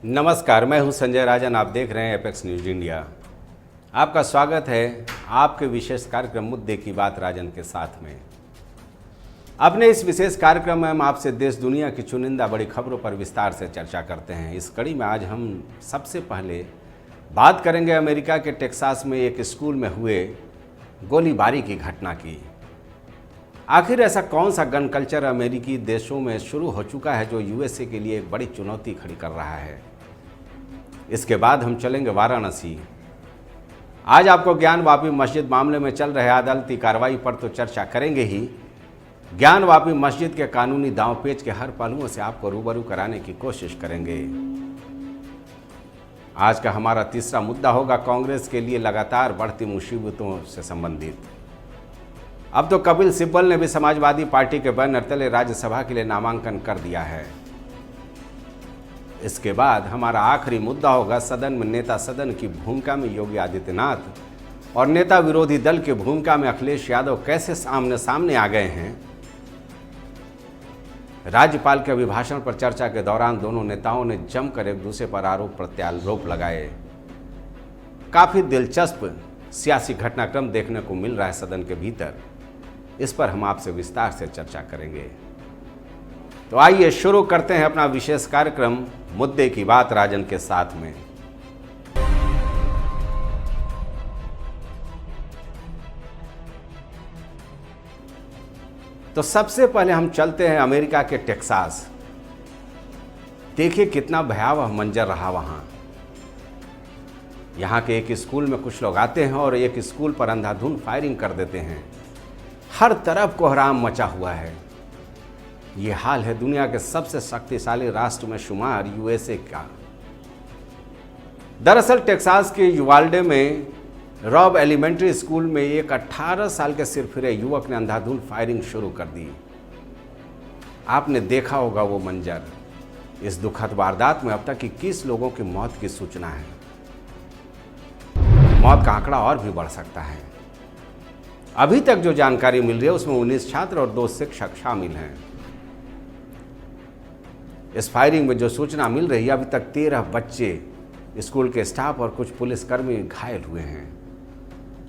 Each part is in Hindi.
नमस्कार, मैं हूं संजय राजन। आप देख रहे हैं एपेक्स न्यूज इंडिया। आपका स्वागत है आपके विशेष कार्यक्रम मुद्दे की बात राजन के साथ में। अपने इस विशेष कार्यक्रम में हम आपसे देश दुनिया की चुनिंदा बड़ी खबरों पर विस्तार से चर्चा करते हैं। इस कड़ी में आज हम सबसे पहले बात करेंगे अमेरिका के टेक्सास में एक स्कूल में हुए गोलीबारी की घटना की। आखिर ऐसा कौन सा गन कल्चर अमेरिकी देशों में शुरू हो चुका है जो यूएसए के लिए एक बड़ी चुनौती खड़ी कर रहा है। इसके बाद हम चलेंगे वाराणसी। आज आपको ज्ञानवापी मस्जिद मामले में चल रहे अदालती कार्रवाई पर तो चर्चा करेंगे ही, ज्ञानवापी मस्जिद के कानूनी दांवपेच के हर पहलुओं से आपको रूबरू कराने की कोशिश करेंगे। आज का हमारा तीसरा मुद्दा होगा कांग्रेस के लिए लगातार बढ़ती मुसीबतों से संबंधित। अब तो कपिल सिब्बल ने भी समाजवादी पार्टी के बैनर तले राज्यसभा के लिए नामांकन कर दिया है। इसके बाद हमारा आखिरी मुद्दा होगा सदन में नेता सदन की भूमिका में योगी आदित्यनाथ और नेता विरोधी दल की भूमिका में अखिलेश यादव कैसे सामने सामने आ गए हैं। राज्यपाल के अभिभाषण पर चर्चा के दौरान दोनों नेताओं ने जमकर एक दूसरे पर आरोप प्रत्यारोप लगाए। काफी दिलचस्प सियासी घटनाक्रम देखने को मिल रहा है सदन के भीतर। इस पर हम आपसे विस्तार से चर्चा करेंगे। तो आइए शुरू करते हैं अपना विशेष कार्यक्रम मुद्दे की बात राजन के साथ में। तो सबसे पहले हम चलते हैं अमेरिका के टेक्सास। देखिए कितना भयावह मंजर रहा वहां। यहां के एक स्कूल में कुछ लोग आते हैं और एक स्कूल पर अंधाधुंध फायरिंग कर देते हैं। हर तरफ कोहराम मचा हुआ है। ये हाल है दुनिया के सबसे शक्तिशाली राष्ट्र में शुमार यूएसए का। दरअसल टेक्सास के युवाल्डे में रॉब एलिमेंट्री स्कूल में एक 18 साल के सिरफिरे युवक ने अंधाधुंध फायरिंग शुरू कर दी। आपने देखा होगा वो मंजर। इस दुखद वारदात में अब तक 21 लोगों की मौत की सूचना है। मौत का आंकड़ा और भी बढ़ सकता है। अभी तक जो जानकारी मिल रही है उसमें 19 छात्र और 2 शिक्षक शामिल हैं। इस फायरिंग में जो सूचना मिल रही है अभी तक 13 बच्चे, स्कूल के स्टाफ और कुछ पुलिसकर्मी घायल हुए हैं।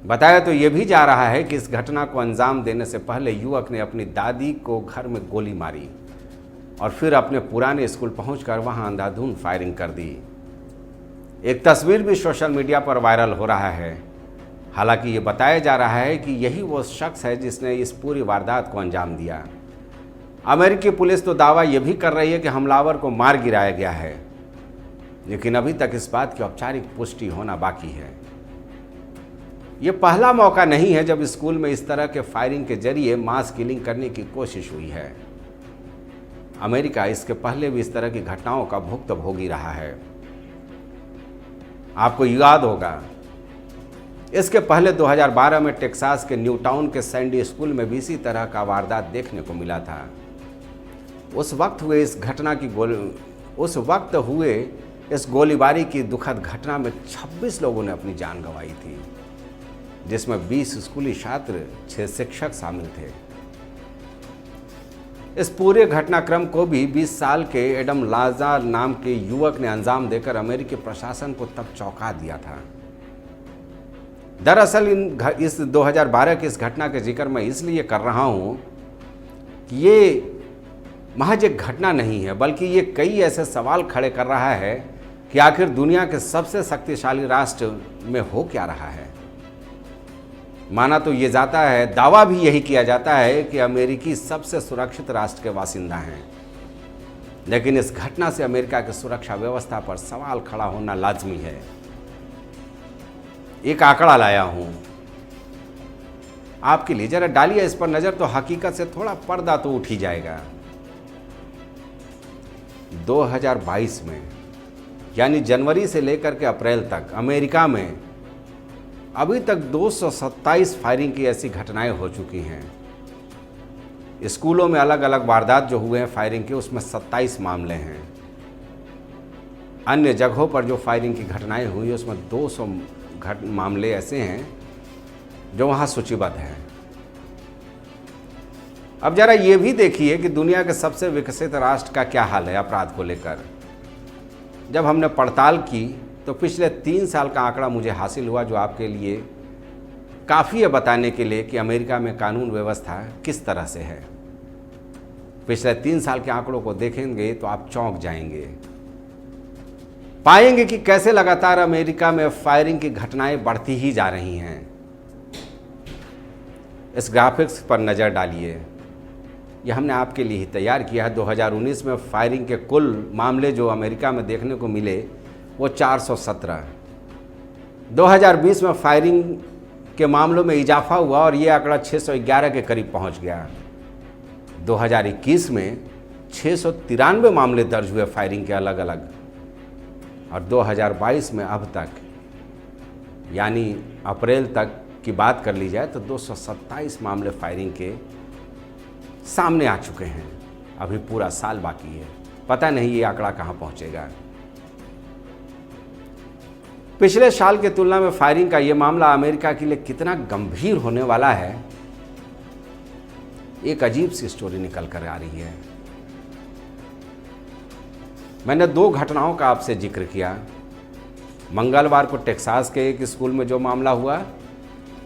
बताया तो ये भी जा रहा है कि इस घटना को अंजाम देने से पहले युवक ने अपनी दादी को घर में गोली मारी और फिर अपने पुराने स्कूल पहुंचकर वहां अंधाधुंध फायरिंग कर दी। एक तस्वीर भी सोशल मीडिया पर वायरल हो रहा है। हालांकि ये बताया जा रहा है कि यही वो शख्स है जिसने इस पूरी वारदात को अंजाम दिया। अमेरिकी पुलिस तो दावा ये भी कर रही है कि हमलावर को मार गिराया गया है, लेकिन अभी तक इस बात की औपचारिक पुष्टि होना बाकी है। ये पहला मौका नहीं है जब स्कूल में इस तरह के फायरिंग के जरिए मास किलिंग करने की कोशिश हुई है। अमेरिका इसके पहले भी इस तरह की घटनाओं का भुक्तभोगी रहा है। आपको याद होगा इसके पहले 2012 में टेक्सास के न्यूटाउन के सैंडी स्कूल में भी इसी तरह का वारदात देखने को मिला था। उस वक्त हुए इस गोलीबारी की दुखद घटना में 26 लोगों ने अपनी जान गंवाई थी, जिसमें 20 स्कूली छात्र, 6 शिक्षक शामिल थे। इस पूरे घटनाक्रम को भी 20 साल के एडम लाजार नाम के युवक ने अंजाम देकर अमेरिकी प्रशासन को तब चौंका दिया था। दरअसल इस 2012 की इस घटना के जिक्र मैं इसलिए कर रहा हूं कि ये महज एक घटना नहीं है, बल्कि ये कई ऐसे सवाल खड़े कर रहा है कि आखिर दुनिया के सबसे शक्तिशाली राष्ट्र में हो क्या रहा है। माना तो ये जाता है, दावा भी यही किया जाता है कि अमेरिकी सबसे सुरक्षित राष्ट्र के बासिंदा हैं, लेकिन इस घटना से अमेरिका की सुरक्षा व्यवस्था पर सवाल खड़ा होना लाजमी है। एक आंकड़ा लाया हूं आपके लिए, जरा डालिए इस पर नजर, तो हकीकत से थोड़ा पर्दा तो उठ ही जाएगा। 2022 में यानी जनवरी से लेकर के अप्रैल तक अमेरिका में अभी तक 227 फायरिंग की ऐसी घटनाएं हो चुकी हैं। स्कूलों में अलग अलग वारदात जो हुए हैं फायरिंग के, उसमें 27 मामले हैं। अन्य जगहों पर जो फायरिंग की घटनाएं हुई उसमें 200 मामले ऐसे हैं जो वहाँ सूचीबद्ध हैं। अब जरा ये भी देखिए कि दुनिया के सबसे विकसित राष्ट्र का क्या हाल है अपराध को लेकर। जब हमने पड़ताल की तो पिछले 3 साल का आंकड़ा मुझे हासिल हुआ, जो आपके लिए काफ़ी है बताने के लिए कि अमेरिका में कानून व्यवस्था किस तरह से है। पिछले 3 साल के आंकड़ों को देखेंगे तो आप चौंक जाएंगे। पाएंगे कि कैसे लगातार अमेरिका में फायरिंग की घटनाएं बढ़ती ही जा रही हैं। इस ग्राफिक्स पर नज़र डालिए, यह हमने आपके लिए ही तैयार किया है। 2019 में फायरिंग के कुल मामले जो अमेरिका में देखने को मिले वो 417। 2020 में फायरिंग के मामलों में इजाफा हुआ और ये आंकड़ा 611 के करीब पहुंच गया। 2021 में 693 मामले दर्ज हुए फायरिंग के अलग अलग, और 2022 में अब तक यानी अप्रैल तक की बात कर ली जाए तो 227 मामले फायरिंग के सामने आ चुके हैं। अभी पूरा साल बाकी है, पता नहीं ये आंकड़ा कहां पहुंचेगा। पिछले साल की तुलना में फायरिंग का ये मामला अमेरिका के लिए कितना गंभीर होने वाला है, एक अजीब सी स्टोरी निकल कर आ रही है। मैंने 2 घटनाओं का आपसे जिक्र किया। मंगलवार को टेक्सास के एक स्कूल में जो मामला हुआ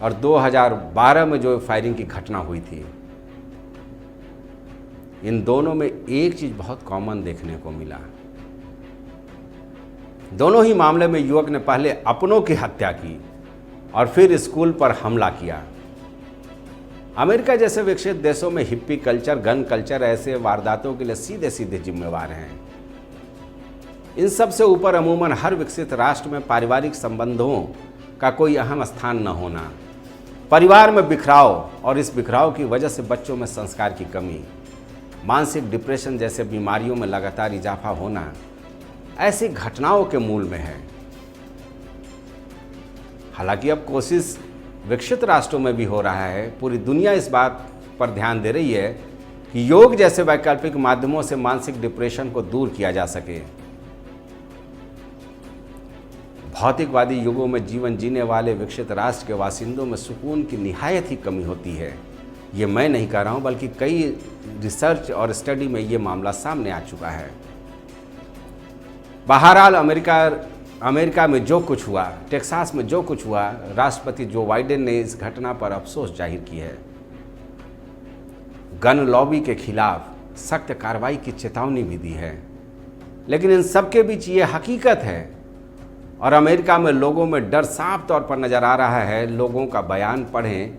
और 2012 में जो फायरिंग की घटना हुई थी। इन दोनों में एक चीज बहुत कॉमन देखने को मिला। दोनों ही मामले में युवक ने पहले अपनों की हत्या की और फिर स्कूल पर हमला किया। अमेरिका जैसे विकसित देशों में हिप्पी कल्चर, गन कल्चर ऐसे वारदातों के लिए सीधे सीधे जिम्मेवार हैं। इन सब से ऊपर अमूमन हर विकसित राष्ट्र में पारिवारिक संबंधों का कोई अहम स्थान न होना, परिवार में बिखराव और इस बिखराव की वजह से बच्चों में संस्कार की कमी, मानसिक डिप्रेशन जैसे बीमारियों में लगातार इजाफा होना ऐसी घटनाओं के मूल में है। हालांकि अब कोशिश विकसित राष्ट्रों में भी हो रहा है, पूरी दुनिया इस बात पर ध्यान दे रही है कि योग जैसे वैकल्पिक माध्यमों से मानसिक डिप्रेशन को दूर किया जा सके। भौतिकवादी युगों में जीवन जीने वाले विकसित राष्ट्र के बासिंदों में सुकून की निहायत ही कमी होती है। ये मैं नहीं कह रहा हूं, बल्कि कई रिसर्च और स्टडी में ये मामला सामने आ चुका है। बहरहाल अमेरिका में जो कुछ हुआ, टेक्सास में जो कुछ हुआ, राष्ट्रपति जो बाइडेन ने इस घटना पर अफसोस जाहिर की है। गन लॉबी के खिलाफ सख्त कार्रवाई की चेतावनी भी दी है। लेकिन इन सबके बीच ये हकीकत है और अमेरिका में लोगों में डर साफ तौर पर नजर आ रहा है। लोगों का बयान पढ़ें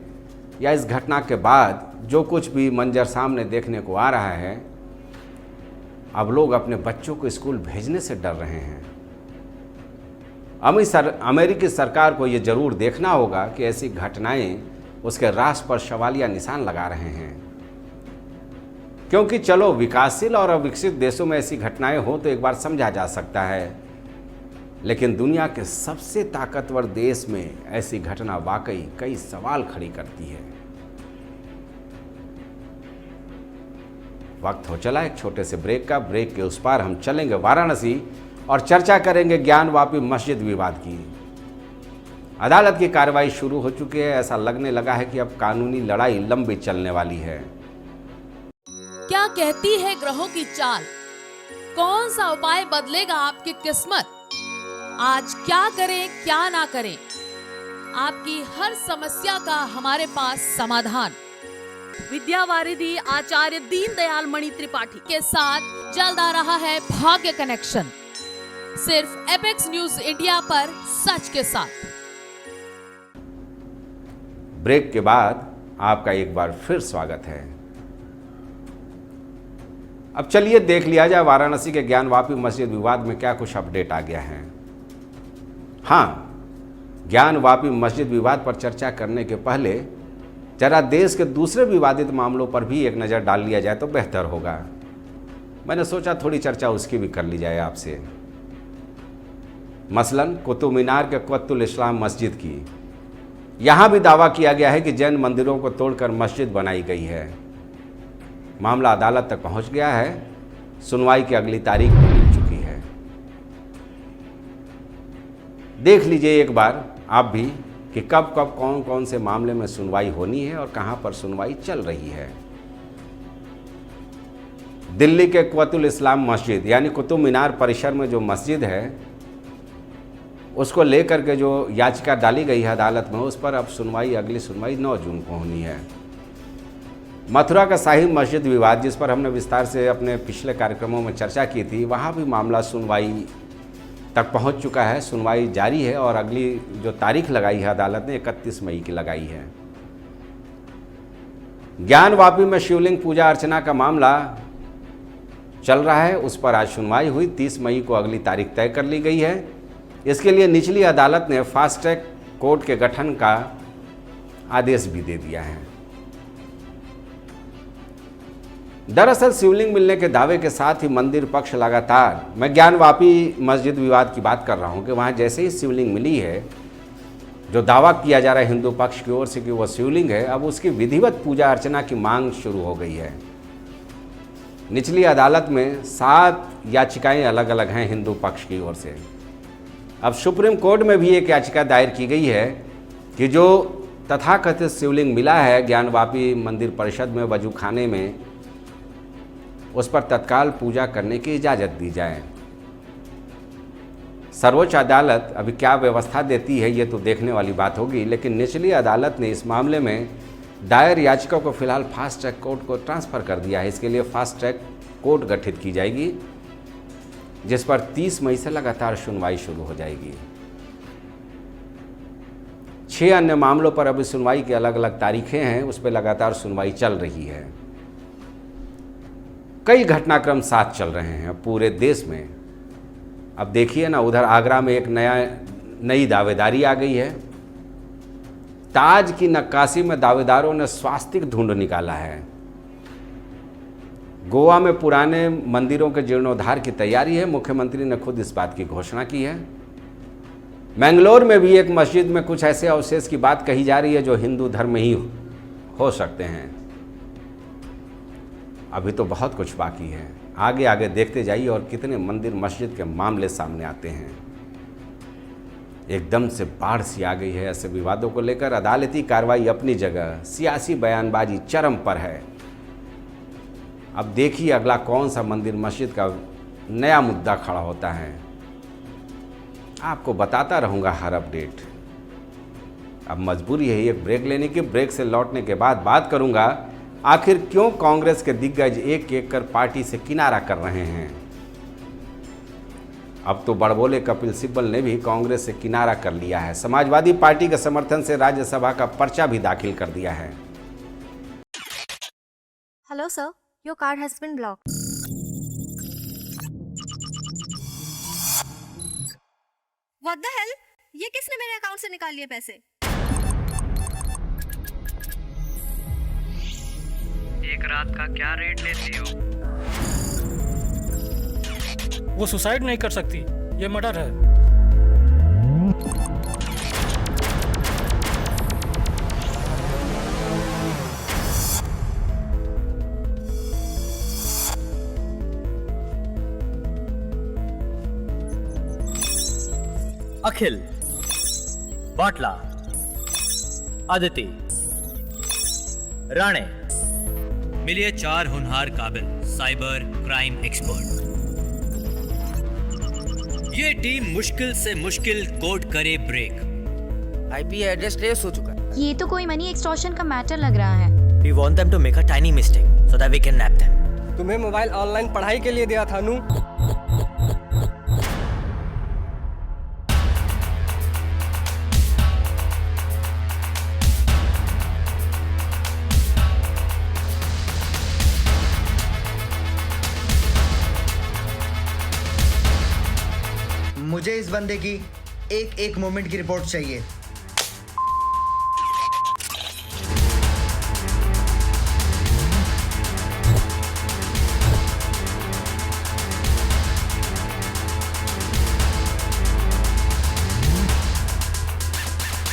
या इस घटना के बाद जो कुछ भी मंजर सामने देखने को आ रहा है, अब लोग अपने बच्चों को स्कूल भेजने से डर रहे हैं। अमेरिकी सरकार को ये जरूर देखना होगा कि ऐसी घटनाएं उसके राष्ट्र पर सवालिया निशान लगा रहे हैं। क्योंकि चलो विकासशील और अविकसित देशों में ऐसी घटनाएं हो तो एक बार समझा जा सकता है, लेकिन दुनिया के सबसे ताकतवर देश में ऐसी घटना वाकई कई सवाल खड़ी करती है। वक्त हो चला एक छोटे से ब्रेक का। ब्रेक के उस पार हम चलेंगे वाराणसी और चर्चा करेंगे ज्ञानवापी मस्जिद विवाद की। अदालत की कार्रवाई शुरू हो चुकी है। ऐसा लगने लगा है कि अब कानूनी लड़ाई लंबी चलने वाली है। क्या कहती है ग्रहों की चाल? कौन सा उपाय बदलेगा आपकी किस्मत? आज क्या करें क्या ना करें, आपकी हर समस्या का हमारे पास समाधान विद्यावारिधि आचार्य दीनदयाल मणि त्रिपाठी के साथ जल्द आ रहा है भाग्य कनेक्शन, सिर्फ एपेक्स न्यूज इंडिया पर सच के साथ। ब्रेक के बाद आपका एक बार फिर स्वागत है। अब चलिए देख लिया जाए वाराणसी के ज्ञानवापी मस्जिद विवाद में क्या कुछ अपडेट आ गया है। हाँ, ज्ञानवापी मस्जिद विवाद पर चर्चा करने के पहले जरा देश के दूसरे विवादित मामलों पर भी एक नज़र डाल लिया जाए तो बेहतर होगा। मैंने सोचा थोड़ी चर्चा उसकी भी कर ली जाए आपसे। मसलन कुतुब मीनार के क़ुव्वतुल इस्लाम मस्जिद की। यहाँ भी दावा किया गया है कि जैन मंदिरों को तोड़कर मस्जिद बनाई गई है। मामला अदालत तक पहुँच गया है। सुनवाई की अगली तारीख भी मिल चुकी है। देख लीजिए एक बार आप भी कि कब कब कौन कौन से मामले में सुनवाई होनी है और कहां पर सुनवाई चल रही है। दिल्ली के कुतुल इस्लाम मस्जिद यानी कुतुब मीनार परिसर में जो मस्जिद है उसको लेकर के जो याचिका डाली गई है अदालत में, उस पर अब सुनवाई, अगली सुनवाई 9 जून को होनी है। मथुरा का शाही मस्जिद विवाद, जिस पर हमने विस्तार से अपने पिछले कार्यक्रमों में चर्चा की थी, वहाँ भी मामला सुनवाई तक पहुँच चुका है। सुनवाई जारी है और अगली जो तारीख लगाई है अदालत ने 31 मई की लगाई है। ज्ञानवापी में शिवलिंग पूजा अर्चना का मामला चल रहा है, उस पर आज सुनवाई हुई। 30 मई को अगली तारीख तय कर ली गई है। इसके लिए निचली अदालत ने फास्ट ट्रैक कोर्ट के गठन का आदेश भी दे दिया है। दरअसल शिवलिंग मिलने के दावे के साथ ही मंदिर पक्ष लगातार, मैं ज्ञानवापी मस्जिद विवाद की बात कर रहा हूं कि वहां जैसे ही शिवलिंग मिली है, जो दावा किया जा रहा है हिंदू पक्ष की ओर से कि वह शिवलिंग है, अब उसकी विधिवत पूजा अर्चना की मांग शुरू हो गई है। निचली अदालत में 7 याचिकाएं अलग अलग हैं हिंदू पक्ष की ओर से। अब सुप्रीम कोर्ट में भी एक याचिका दायर की गई है कि जो तथाकथित शिवलिंग मिला है ज्ञानवापी मंदिर परिषद में वजू खाने में, उस पर तत्काल पूजा करने की इजाज़त दी जाए। सर्वोच्च अदालत अभी क्या व्यवस्था देती है ये तो देखने वाली बात होगी, लेकिन निचली अदालत ने इस मामले में दायर याचिका को फिलहाल फास्ट ट्रैक कोर्ट को ट्रांसफ़र कर दिया है। इसके लिए फास्ट ट्रैक कोर्ट गठित की जाएगी, जिस पर 30 मई से लगातार सुनवाई शुरू हो जाएगी। 6 अन्य मामलों पर अभी सुनवाई की अलग अलग तारीखें हैं, उस पर लगातार सुनवाई चल रही है। कई घटनाक्रम साथ चल रहे हैं पूरे देश में। अब देखिए ना, उधर आगरा में एक नई दावेदारी आ गई है। ताज की नक्काशी में दावेदारों ने स्वास्तिक ढूंढ निकाला है। गोवा में पुराने मंदिरों के जीर्णोद्धार की तैयारी है, मुख्यमंत्री ने खुद इस बात की घोषणा की है। मैंगलोर में भी एक मस्जिद में कुछ ऐसे अवशेष की बात कही जा रही है जो हिंदू धर्म में ही हो सकते हैं। अभी तो बहुत कुछ बाकी है, आगे आगे देखते जाइए और कितने मंदिर मस्जिद के मामले सामने आते हैं। एकदम से बाढ़ सी आ गई है ऐसे विवादों को लेकर। अदालती कार्रवाई अपनी जगह, सियासी बयानबाजी चरम पर है। अब देखिए अगला कौन सा मंदिर मस्जिद का नया मुद्दा खड़ा होता है। आपको बताता रहूँगा हर अपडेट। अब मजबूरी है एक ब्रेक लेने की। ब्रेक से लौटने के बाद बात करूँगा आखिर क्यों कांग्रेस के दिग्गज एक एक कर पार्टी से किनारा कर रहे हैं। अब तो बड़बोले कपिल सिब्बल ने भी कांग्रेस से किनारा कर लिया है। समाजवादी पार्टी के समर्थन से राज्यसभा का पर्चा भी दाखिल कर दिया है। Hello sir, your card has been blocked. What the hell? ये किसने मेरे अकाउंट से निकाल लिए पैसे? एक रात का क्या रेट लेती हो? वो सुसाइड नहीं कर सकती, ये मर्डर है। अखिल, बाटला, आदिति, राणे मिलिए 4 होनहार काबिल साइबर क्राइम एक्सपर्ट। ये टीम मुश्किल से मुश्किल कोड करे ब्रेक। आईपी एड्रेस ट्रेस हो चुका है। ये तो कोई मनी एक्सटॉर्शन का मैटर लग रहा है। We want them to make a tiny mistake so that we can nab them. तुम्हें मोबाइल ऑनलाइन पढ़ाई के लिए दिया था नू। मुझे इस बंदे की एक एक मोमेंट की रिपोर्ट चाहिए।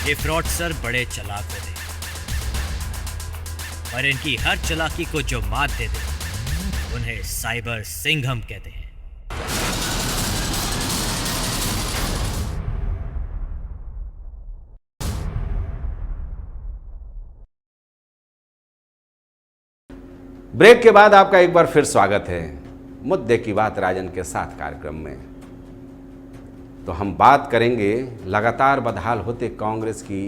ये फ्रॉडस्टर बड़े चालाक होते हैं, और इनकी हर चालाकी को जो मात दे दे उन्हें साइबर सिंघम कहते हैं। ब्रेक के बाद आपका एक बार फिर स्वागत है मुद्दे की बात राजन के साथ कार्यक्रम में। तो हम बात करेंगे लगातार बदहाल होते कांग्रेस की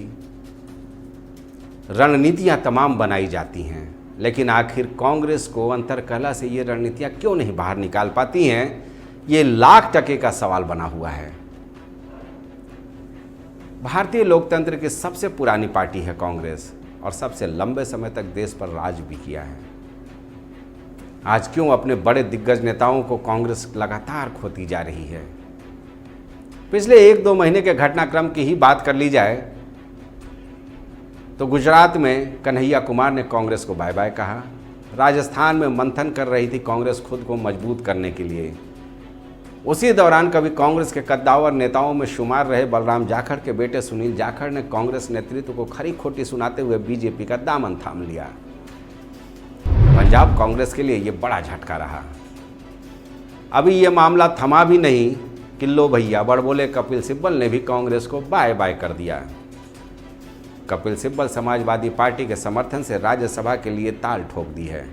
रणनीतियां तमाम बनाई जाती हैं, लेकिन आखिर कांग्रेस को अंतरकलह से ये रणनीतियां क्यों नहीं बाहर निकाल पाती हैं, ये लाख टके का सवाल बना हुआ है। भारतीय लोकतंत्र की सबसे पुरानी पार्टी है कांग्रेस और सबसे लंबे समय तक देश पर राज भी किया है। आज क्यों अपने बड़े दिग्गज नेताओं को कांग्रेस लगातार खोती जा रही है? पिछले 1-2 महीने के घटनाक्रम की ही बात कर ली जाए तो गुजरात में कन्हैया कुमार ने कांग्रेस को बाय बाय कहा। राजस्थान में मंथन कर रही थी कांग्रेस खुद को मजबूत करने के लिए। उसी दौरान कभी कांग्रेस के कद्दावर नेताओं में शुमार रहे बलराम जाखड़ के बेटे सुनील जाखड़ ने कांग्रेस नेतृत्व को खरी खोटी सुनाते हुए बीजेपी का दामन थाम लिया। पंजाब कांग्रेस के लिए यह बड़ा झटका रहा। अभी यह मामला थमा भी नहीं कि लो भैया बड़बोले कपिल सिब्बल ने भी कांग्रेस को बाय बाय कर दिया। कपिल सिब्बल समाजवादी पार्टी के समर्थन से राज्यसभा के लिए ताल ठोक दी है।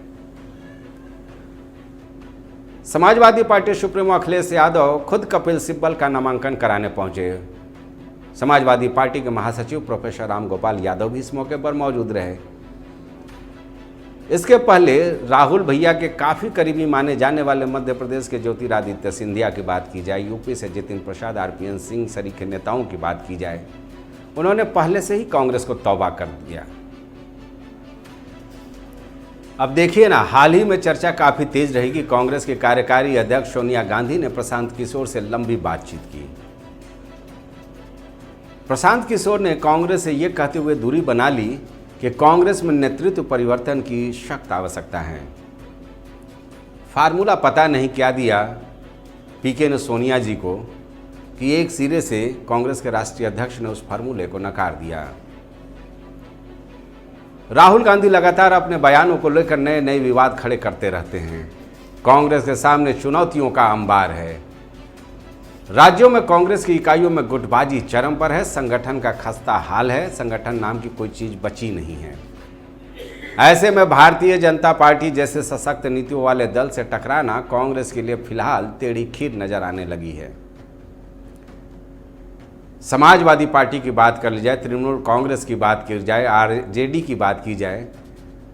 समाजवादी पार्टी सुप्रीमो अखिलेश यादव खुद कपिल सिब्बल का नामांकन कराने पहुंचे। समाजवादी पार्टी के महासचिव प्रोफेसर राम गोपाल यादव भी इस मौके पर मौजूद रहे। इसके पहले राहुल भैया के काफ़ी करीबी माने जाने वाले मध्य प्रदेश के ज्योतिरादित्य सिंधिया की बात की जाए, यूपी से जितिन प्रसाद, आरपीएन सिंह सरीखे नेताओं की बात की जाए, उन्होंने पहले से ही कांग्रेस को तौबा कर दिया। अब देखिए ना, हाल ही में चर्चा काफ़ी तेज रही कि कांग्रेस के कार्यकारी अध्यक्ष सोनिया गांधी ने प्रशांत किशोर से लंबी बातचीत की। प्रशांत किशोर ने कांग्रेस से यह कहते हुए दूरी बना ली कि कांग्रेस में नेतृत्व परिवर्तन की सख्त आवश्यकता है। फार्मूला पता नहीं क्या दिया पीके ने सोनिया जी को कि एक सिरे से कांग्रेस के राष्ट्रीय अध्यक्ष ने उस फार्मूले को नकार दिया। राहुल गांधी लगातार अपने बयानों को लेकर नए नए विवाद खड़े करते रहते हैं। कांग्रेस के सामने चुनौतियों का अंबार है। राज्यों में कांग्रेस की इकाइयों में गुटबाजी चरम पर है। संगठन का खस्ता हाल है। संगठन नाम की कोई चीज बची नहीं है। ऐसे में भारतीय जनता पार्टी जैसे सशक्त नीतियों वाले दल से टकराना कांग्रेस के लिए फिलहाल टेढ़ी खीर नजर आने लगी है। समाजवादी पार्टी की बात कर ली जाए, तृणमूल कांग्रेस की बात की जाए, आरजेडी की बात की जाए,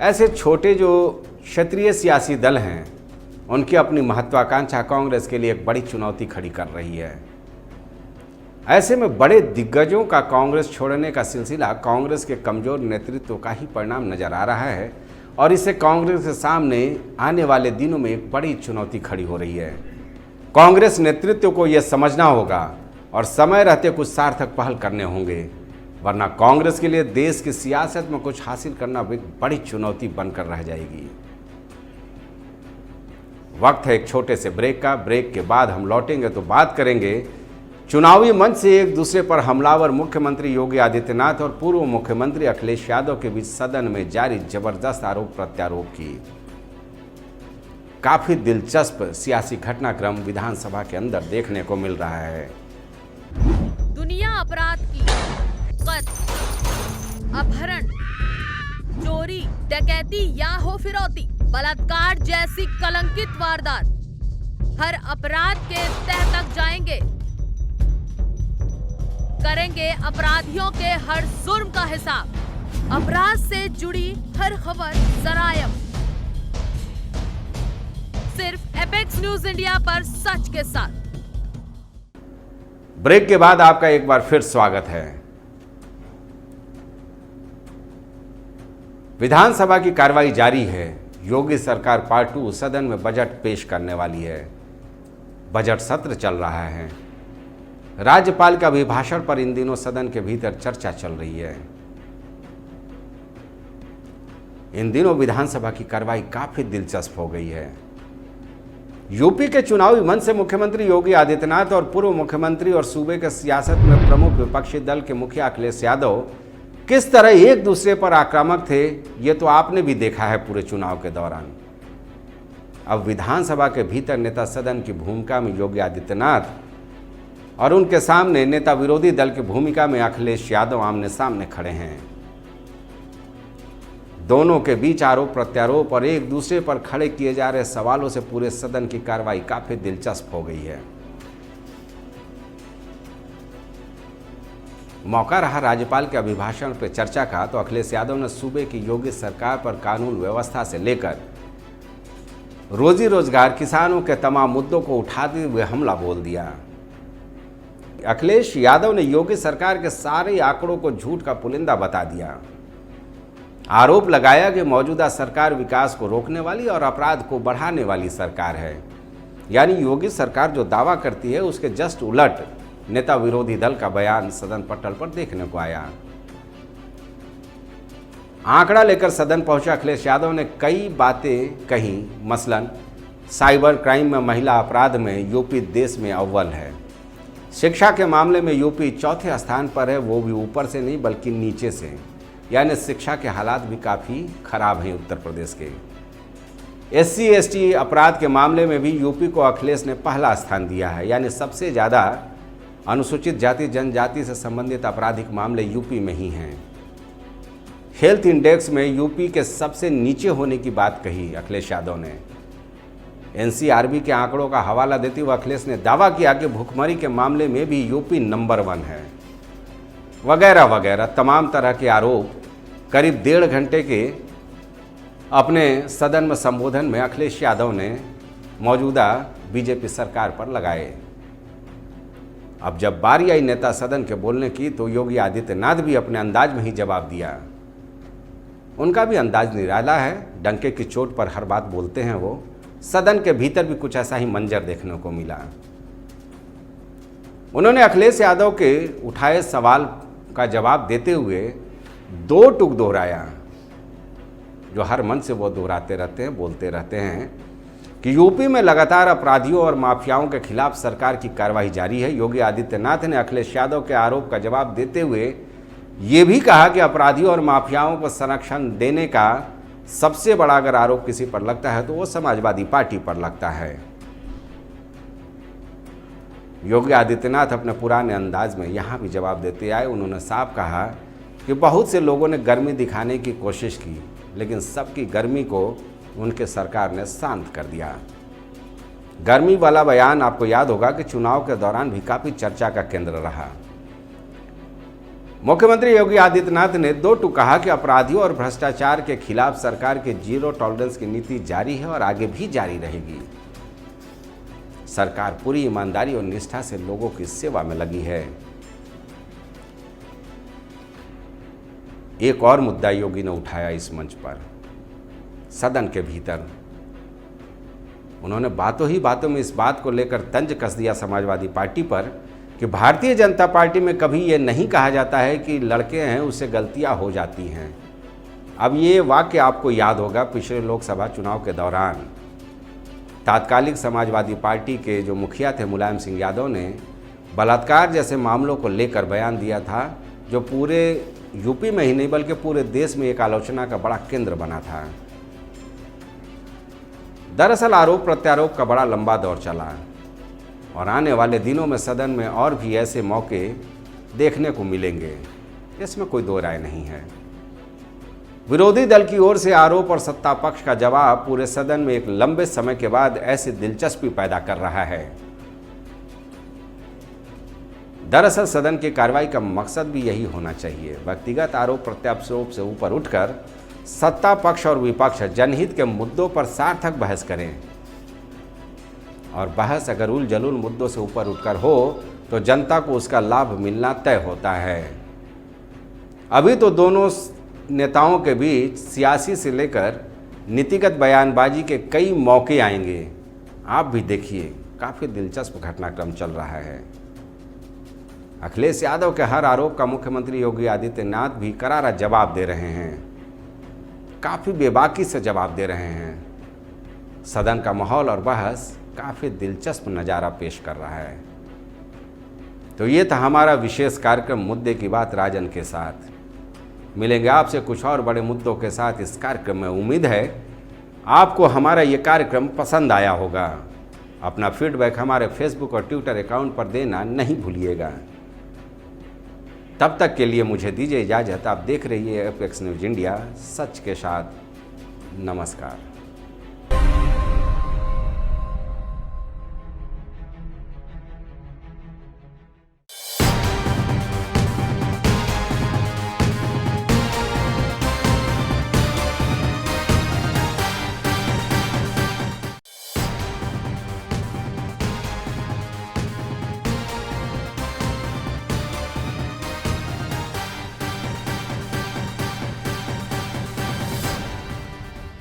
ऐसे छोटे जो क्षेत्रीय सियासी दल हैं उनकी अपनी महत्वाकांक्षा कांग्रेस के लिए एक बड़ी चुनौती खड़ी कर रही है। ऐसे में बड़े दिग्गजों का कांग्रेस छोड़ने का सिलसिला कांग्रेस के कमजोर नेतृत्व का ही परिणाम नजर आ रहा है और इससे कांग्रेस के सामने आने वाले दिनों में एक बड़ी चुनौती खड़ी हो रही है। कांग्रेस नेतृत्व को यह समझना होगा और समय रहते कुछ सार्थक पहल करने होंगे, वरना कांग्रेस के लिए देश की सियासत में कुछ हासिल करना एक बड़ी चुनौती बनकर रह जाएगी। वक्त है एक छोटे से ब्रेक का। ब्रेक के बाद हम लौटेंगे तो बात करेंगे चुनावी मंच से एक दूसरे पर हमलावर मुख्यमंत्री योगी आदित्यनाथ और पूर्व मुख्यमंत्री अखिलेश यादव के बीच सदन में जारी जबरदस्त आरोप प्रत्यारोप की। काफी दिलचस्प सियासी घटनाक्रम विधानसभा के अंदर देखने को मिल रहा है। दुनिया अपराध की कत्ल, अपहरण, चोरी, डकैती या हो फिरौती, बलात्कार जैसी कलंकित वारदात, हर अपराध के तह तक जाएंगे, करेंगे अपराधियों के हर जुर्म का हिसाब। अपराध से जुड़ी हर खबर जरायम, सिर्फ एपेक्स न्यूज इंडिया पर सच के साथ। ब्रेक के बाद आपका एक बार फिर स्वागत है। विधानसभा की कार्रवाई जारी है। योगी सरकार पार्ट 2 सदन में बजट पेश करने वाली है। बजट सत्र चल रहा है। राज्यपाल के अभिभाषण पर इन दिनों सदन के भीतर चर्चा चल रही है। इन दिनों विधानसभा की कार्रवाई काफी दिलचस्प हो गई है। यूपी के चुनावी मंच से मुख्यमंत्री योगी आदित्यनाथ और पूर्व मुख्यमंत्री और सूबे के सियासत में प्रमुख विपक्षी दल के मुखिया अखिलेश यादव किस तरह एक दूसरे पर आक्रामक थे, ये तो आपने भी देखा है पूरे चुनाव के दौरान। अब विधानसभा के भीतर नेता सदन की भूमिका में योगी आदित्यनाथ और उनके सामने नेता विरोधी दल की भूमिका में अखिलेश यादव आमने सामने खड़े हैं। दोनों के बीच आरोप प्रत्यारोप और एक दूसरे पर खड़े किए जा रहे सवालों से पूरे सदन की कार्रवाई काफी दिलचस्प हो गई है। मौका रहा राज्यपाल के अभिभाषण पर चर्चा का, तो अखिलेश यादव ने सूबे की योगी सरकार पर कानून व्यवस्था से लेकर रोजी रोजगार, किसानों के तमाम मुद्दों को उठाते हुए हमला बोल दिया। अखिलेश यादव ने योगी सरकार के सारे आंकड़ों को झूठ का पुलिंदा बता दिया। आरोप लगाया कि मौजूदा सरकार विकास को रोकने वाली और अपराध को बढ़ाने वाली सरकार है। यानी योगी सरकार जो दावा करती है उसके जस्ट उलट नेता विरोधी दल का बयान सदन पटल पर देखने को आया। आंकड़ा लेकर सदन पहुंचा अखिलेश यादव ने कई बातें कही, मसलन साइबर क्राइम में महिला अपराध में यूपी देश में अव्वल है। शिक्षा के मामले में यूपी चौथे स्थान पर है, वो भी ऊपर से नहीं बल्कि नीचे से। यानी शिक्षा के हालात भी काफ़ी खराब हैं उत्तर प्रदेश के। SC ST अपराध के मामले में भी यूपी को अखिलेश ने पहला स्थान दिया है। यानी सबसे ज़्यादा अनुसूचित जाति जनजाति से संबंधित आपराधिक मामले यूपी में ही हैं। हेल्थ इंडेक्स में यूपी के सबसे नीचे होने की बात कही अखिलेश यादव ने। NCRB के आंकड़ों का हवाला देते हुए अखिलेश ने दावा किया कि भुखमरी के मामले में भी यूपी नंबर 1 है, वगैरह वगैरह तमाम तरह के आरोप करीब 1.5 घंटे के अपने सदन में संबोधन में अखिलेश यादव ने मौजूदा बीजेपी सरकार पर लगाए। अब जब बारी आई नेता सदन के बोलने की, तो योगी आदित्यनाथ भी अपने अंदाज में ही जवाब दिया। उनका भी अंदाज निराला है, डंके की चोट पर हर बात बोलते हैं वो। सदन के भीतर भी कुछ ऐसा ही मंजर देखने को मिला। उन्होंने अखिलेश यादव के उठाए सवाल का जवाब देते हुए 2 टूक दोहराया, जो हर मन से वो दोहराते रहते हैं, बोलते रहते हैं कि यूपी में लगातार अपराधियों और माफियाओं के खिलाफ सरकार की कार्रवाई जारी है। योगी आदित्यनाथ ने अखिलेश यादव के आरोप का जवाब देते हुए ये भी कहा कि अपराधियों और माफियाओं को संरक्षण देने का सबसे बड़ा अगर आरोप किसी पर लगता है तो वो समाजवादी पार्टी पर लगता है। योगी आदित्यनाथ अपने पुराने अंदाज में यहाँ भी जवाब देते आए। उन्होंने साफ कहा कि बहुत से लोगों ने गर्मी दिखाने की कोशिश की, लेकिन सबकी गर्मी को उनके सरकार ने शांत कर दिया। गर्मी वाला बयान आपको याद होगा कि चुनाव के दौरान भी काफी चर्चा का केंद्र रहा। मुख्यमंत्री योगी आदित्यनाथ ने 2 टूक कहा कि अपराधियों और भ्रष्टाचार के खिलाफ सरकार की जीरो टॉलरेंस की नीति जारी है और आगे भी जारी रहेगी। सरकार पूरी ईमानदारी और निष्ठा से लोगों की सेवा में लगी है। एक और मुद्दा योगी ने उठाया इस मंच पर, सदन के भीतर। उन्होंने बातों ही बातों में इस बात को लेकर तंज कस दिया समाजवादी पार्टी पर कि भारतीय जनता पार्टी में कभी ये नहीं कहा जाता है कि लड़के हैं उससे गलतियां हो जाती हैं। अब ये वाक्य आपको याद होगा, पिछले लोकसभा चुनाव के दौरान तात्कालिक समाजवादी पार्टी के जो मुखिया थे मुलायम सिंह यादव ने बलात्कार जैसे मामलों को लेकर बयान दिया था, जो पूरे यूपी में ही नहीं बल्कि पूरे देश में एक आलोचना का बड़ा केंद्र बना था। दरअसल आरोप प्रत्यारोप का बड़ा लंबा दौर चला और आने वाले दिनों में सदन में और भी ऐसे मौके देखने को मिलेंगे, इसमें कोई दो राय नहीं है। विरोधी दल की ओर से आरोप और सत्ता पक्ष का जवाब पूरे सदन में एक लंबे समय के बाद ऐसी दिलचस्पी पैदा कर रहा है। दरअसल सदन की कार्रवाई का मकसद भी यही होना चाहिए, व्यक्तिगत आरोप प्रत्यारोप से ऊपर उठकर सत्ता पक्ष और विपक्ष जनहित के मुद्दों पर सार्थक बहस करें। और बहस अगर उल जलूल मुद्दों से ऊपर उठकर हो तो जनता को उसका लाभ मिलना तय होता है। अभी तो दोनों नेताओं के बीच सियासी से लेकर नीतिगत बयानबाजी के कई मौके आएंगे। आप भी देखिए, काफ़ी दिलचस्प घटनाक्रम चल रहा है। अखिलेश यादव के हर आरोप का मुख्यमंत्री योगी आदित्यनाथ भी करारा जवाब दे रहे हैं, काफ़ी बेबाकी से जवाब दे रहे हैं। सदन का माहौल और बहस काफ़ी दिलचस्प नज़ारा पेश कर रहा है। तो ये था हमारा विशेष कार्यक्रम मुद्दे की बात राजन के साथ। मिलेंगे आपसे कुछ और बड़े मुद्दों के साथ इस कार्यक्रम में। उम्मीद है आपको हमारा ये कार्यक्रम पसंद आया होगा। अपना फीडबैक हमारे फेसबुक और ट्विटर अकाउंट पर देना नहीं भूलिएगा। तब तक के लिए मुझे दीजिए इजाज़त। आप देख रहिए एपेक्स न्यूज़ इंडिया, सच के साथ। नमस्कार।